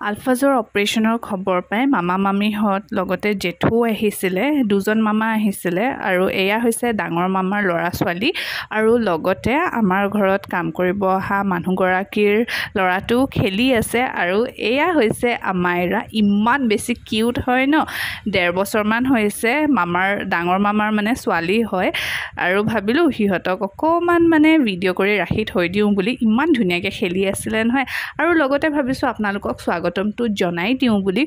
আলফাজৰ অপাৰেশ্যনৰ খবৰ পাই মামা মামীহঁত লগতে জেঠু আহিছিলে, দুজন মামা আহিছিলে আৰু এয়া হৈছে ডাঙৰ মামাৰ ল'ৰা ছোৱালী আৰু লগতে আমাৰ ঘৰত কাম কৰিব অহা মানুহগৰাকীৰ ল'ৰাটো খেলি আছে আৰু এয়া হৈছে আমাইৰা। ইমান বেছি কিউট হয় ন, 1.5 বছৰমান হৈছে, ডাঙৰ মামাৰ মানে ছোৱালী হয় আৰু ভাবিলোঁ সিহঁতক অকণমান মানে ভিডিঅ' কৰি ৰাখি থৈ দিওঁ বুলি। ইমান ধুনীয়াকৈ খেলি আছিলে নহয় আৰু লগতে ভাবিছোঁ আপোনালোকক স্বাগতমটো জনাই দিওঁ বুলি।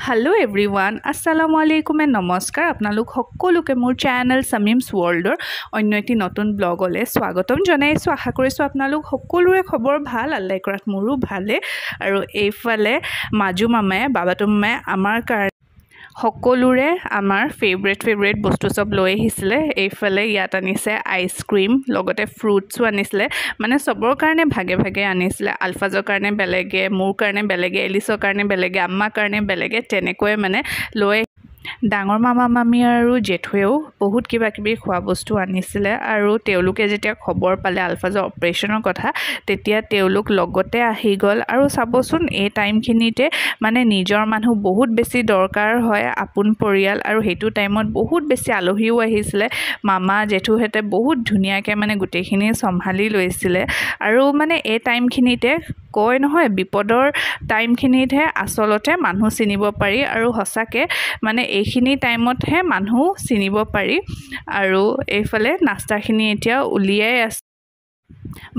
হেল্ল' এভৰিৱান, আসসালামু আলাইকুম এণ্ড নমস্কাৰ। আপোনালোক সকলোকে মোৰ চেনেল চামিমছ ৱৰ্ল্ডৰ অন্য এটি নতুন ব্লগলৈ স্বাগতম জনাইছোঁ। আশা কৰিছোঁ আপোনালোক সকলোৰে খবৰ ভাল, আল্লাই কৰাত মোৰো ভালে। আৰু এইফালে মাজু মামাই, বাবাটো মামাই আমাৰ কাৰণে সকলোৰে আমাৰ ফেভৰেট বস্তু চব লৈ আহিছিলে। এইফালে ইয়াত আনিছে আইচক্ৰীম, লগতে ফ্ৰুটছো আনিছিলে, মানে চবৰ কাৰণে ভাগে ভাগে আনিছিলে। আলফাজৰ কাৰণে বেলেগে, মোৰ কাৰণে বেলেগে, এলিছৰ কাৰণে বেলেগে, আম্মাৰ কাৰণে বেলেগে, তেনেকৈ মানে লৈ ডাঙৰ মামা মামী আৰু জেঠুৱেও বহুত কিবা কিবি খোৱা বস্তু আনিছিলে। আৰু তেওঁলোকে যেতিয়া খবৰ পালে আলফাজৰ অপাৰেশ্যনৰ কথা, তেতিয়া তেওঁলোক লগতে আহি গ'ল। আৰু চাবচোন এই টাইমখিনিতে মানে নিজৰ মানুহ বহুত বেছি দৰকাৰ হয়, আপোন পৰিয়াল, আৰু সেইটো টাইমত বহুত বেছি আলহীও আহিছিলে। মামা জেঠুহেঁতে বহুত ধুনীয়াকৈ মানে গোটেইখিনি চম্ভালি লৈছিলে। আৰু মানে এই টাইমখিনিতে কয় নহয়, বিপদৰ টাইমখিনিতহে আচলতে মানুহ চিনিব পাৰি, আৰু সঁচাকৈ মানে এইখিনি টাইমতহে মানুহ চিনিব পাৰি। আৰু এইফালে নাস্তাখিনি এতিয়া উলিয়াই আছে।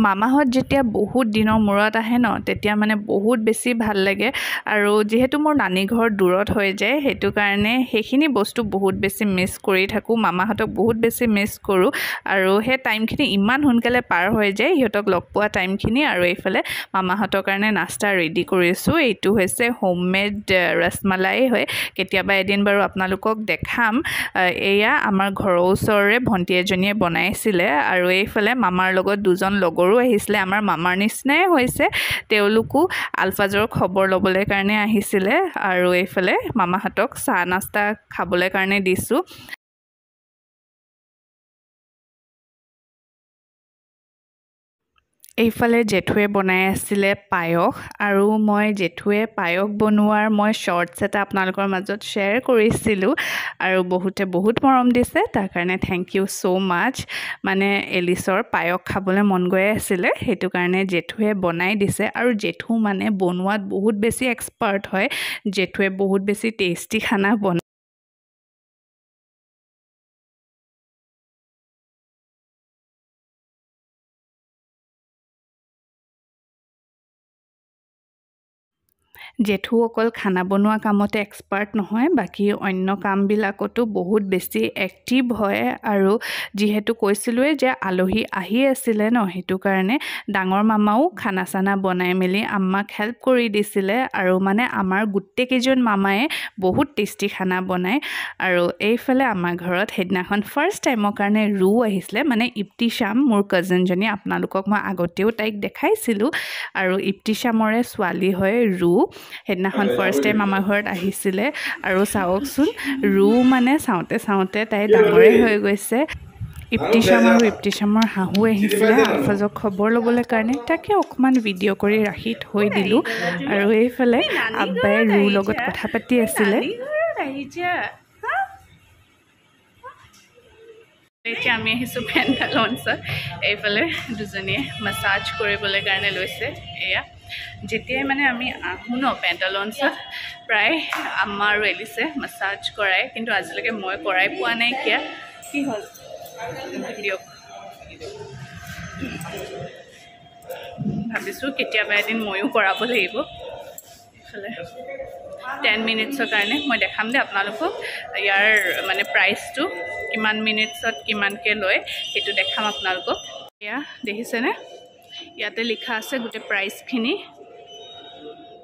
মামাহঁত যেতিয়া বহুত দিনৰ মূৰত আহে ন, তেতিয়া মানে বহুত বেছি ভাল লাগে। আৰু যিহেতু মোৰ নানী ঘৰ দূৰত হৈ যায়, সেইটো কাৰণে সেইখিনি বস্তু বহুত বেছি মিছ কৰি থাকোঁ। মামাহঁতক বহুত বেছি মিছ কৰোঁ আৰু সেই টাইমখিনি ইমান সোনকালে পাৰ হৈ যায়, সিহঁতক লগ পোৱা টাইমখিনি। আৰু এইফালে মামাহঁতৰ কাৰণে নাস্তা ৰেডি কৰিছোঁ। এইটো হৈছে হোমমেড ৰসমলাই হয়, কেতিয়াবা এদিন বাৰু আপোনালোকক দেখাম। এয়া আমাৰ ঘৰৰ ওচৰৰে ভণ্টি এজনীয়ে বনাইছিলে। আৰু এইফালে মামাৰ লগত দুজন লগৰো আহিছিলে, আমাৰ মামাৰ নিচিনাই হৈছে। তেওঁলোকো আলফাজৰ খবৰ ল'বলৈ কাৰণে আহিছিলে। আৰু এইফালে মামাহঁতক চাহ নাস্তা খাবলৈ কাৰণে দিছোঁ। এইফালে জেঠুৱে বনাই আছিলে পায়স, আৰু মই জেঠুৱে পায়স বনোৱাৰ শ্বৰ্টছ এটা আপোনালোকৰ মাজত শ্বেয়াৰ কৰিছিলোঁ, আৰু বহুতে বহুত মৰম দিছে, তাৰ কাৰণে থেংক ইউ ছ' মাছ। মানে এলিছৰ পায়স খাবলৈ মন গৈ আছিলে, সেইটো কাৰণে জেঠুৱে বনাই দিছে। আৰু জেঠু মানে বনোৱাত বহুত বেছি এক্সপাৰ্ট হয়, জেঠুৱে বহুত বেছি টেষ্টি খানা বনায়। জেঠু অকল খানা বনোৱা কামতে এক্সপাৰ্ট নহয়, বাকী অন্য কামবিলাকতো বহুত বেছি এক্টিভ হয়। আৰু যিহেতু কৈছিলোঁৱে যে আলহী আহি আছিলে ন, সেইটো কাৰণে ডাঙৰ মামাও খানা চানা বনাই মেলি আম্মাক হেল্প কৰি দিছিলে। আৰু মানে আমাৰ গোটেইকেইজন মামায়ে বহুত টেষ্টি খানা বনায়। আৰু এইফালে আমাৰ ঘৰত সেইদিনাখন ফাৰ্ষ্ট টাইমৰ কাৰণে ৰু আহিছিলে, মানে ইপ্তিশাম, মোৰ কাজিনজনী। আপোনালোকক মই আগতেও তাইক দেখাইছিলোঁ, আৰু ইপ্তিশামৰে ছোৱালী হয় ৰু। সেইদিনাখন ফাৰ্ষ্ট টাইম আমাৰ ঘৰত আহিছিলে। আৰু চাওকচোন, ৰু মানে চাওঁতে তাই ডাঙৰে হৈ গৈছে। ইপ্তিশাম আৰু ইপ্তিশামৰ শাহু আহিছিলে আলফাজক খবৰ ল'বলৈ কাৰণে, তাকে অকণমান ভিডিঅ' কৰি ৰাখি থৈ দিলোঁ। আৰু এইফালে আব্বাই ৰুৰ লগত কথা পাতি আছিলে। এতিয়া আমি আহিছোঁ পেণ্টালঞ্চত। এইফালে দুজনীয়ে মাছাজ কৰিবলৈ কাৰণে লৈছে। এয়া যেতিয়াই মানে আমি আহোঁ ন পেণ্টালঞ্চত, প্ৰায় আম্মা আৰু এলিছে মাছাজ কৰায়, কিন্তু আজিলৈকে মই কৰাই পোৱা নাই। কিয় কি হ'ল দিয়ক, ভাবিছোঁ কেতিয়াবা এদিন ময়ো কৰাব লাগিব। এইফালে 10 মিনিটছৰ কাৰণে মই দেখাম দে আপোনালোকক ইয়াৰ মানে প্ৰাইচটো, কিমান মিনিটছত কিমানকৈ লয় সেইটো দেখাম আপোনালোকক। এয়া দেখিছেনে, ইয়াতে লিখা আছে গোটেই প্ৰাইচখিনি।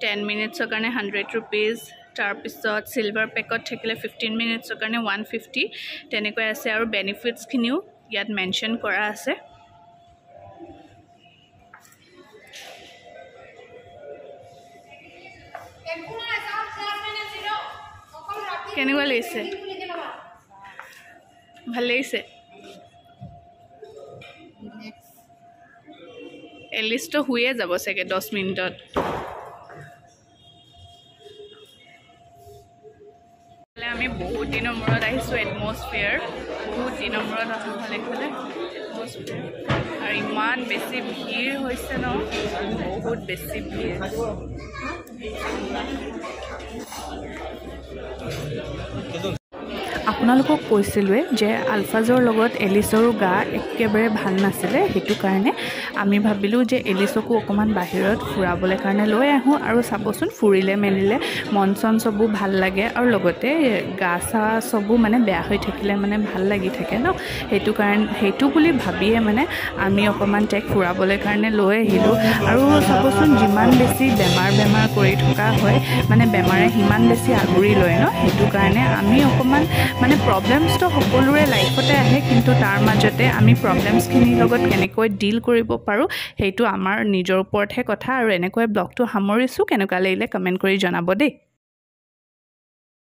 10 মিনিটছৰ কাৰণে 100 ৰুপিজ, তাৰপিছত চিলভাৰ পেকত থাকিলে 15 মিনিটছৰ কাৰণে 150, তেনেকৈ আছে। আৰু বেনিফিটছখিনিও ইয়াত মেনশ্যন কৰা আছে। কেনেকুৱা লাগিছে? ভাল লাগিছে? এলিষ্টটো শুয়ে যাব চাগে 10 মিনিটত। আমি বহুত দিনৰ মূৰত আহিছোঁ এটমছফিয়াৰ বহুত দিনৰ মূৰত অহা হ'ল এইফালে এটমছফিয়াৰ আৰু ইমান বেছি ভিৰ হৈছে ন বহুত বেছি ভিৰ আপোনালোকক কৈছিলোঁৱে যে আলফাজৰ লগত এলিছৰো গা একেবাৰে ভাল নাছিলে সেইটো কাৰণে আমি ভাবিলোঁ যে এলিছকো অকণমান বাহিৰত ফুৰাবলৈ কাৰণে লৈ আহোঁ আৰু চাবচোন ফুৰিলে মেলিলে মন চন চবো ভাল লাগে আৰু লগতে গা চা চবো মানে বেয়া হৈ থাকিলে মানে ভাল লাগি থাকে ন সেইটো বুলি ভাবিয়ে মানে আমি অকণমান তাইক ফুৰাবলৈ কাৰণে লৈ আহিলোঁ আৰু চাবচোন যিমান বেছি বেমাৰ কৰি থকা হয় মানে বেমাৰে সিমান বেছি আগুৰি লয় ন সেইটো কাৰণে আমি অকণমান মানে প্ৰব্লেমছটো সকলোৰে লাইফতে আহে কিন্তু তাৰ মাজতে আমি প্ৰব্লেমছখিনিৰ লগত কেনেকৈ ডিল কৰিব পাৰোঁ সেইটো আমাৰ নিজৰ ওপৰতহে কথা আৰু এনেকৈ ব্লগটো সামৰিছোঁ কেনেকুৱা লাগিলে কমেণ্ট কৰি জনাব দেই